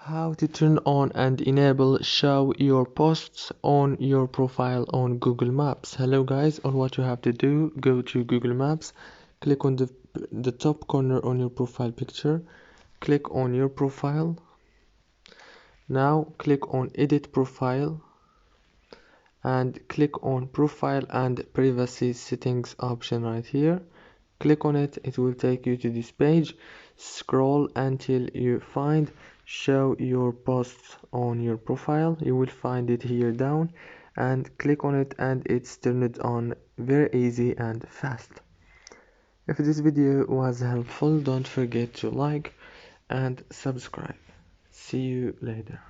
How to turn on and enable show your posts on your profile on Google Maps. Hello guys, all what you have to do, go to Google Maps, click on the top corner on your profile picture, click on your profile. Now click on edit profile and click on profile and privacy settings option right here. Click on it, it will take you to this page. Scroll until you find show your posts on your profile. You will find it here down and click on it and it's turned on. Very easy and fast. If this video was helpful, don't forget to like and subscribe. See you later.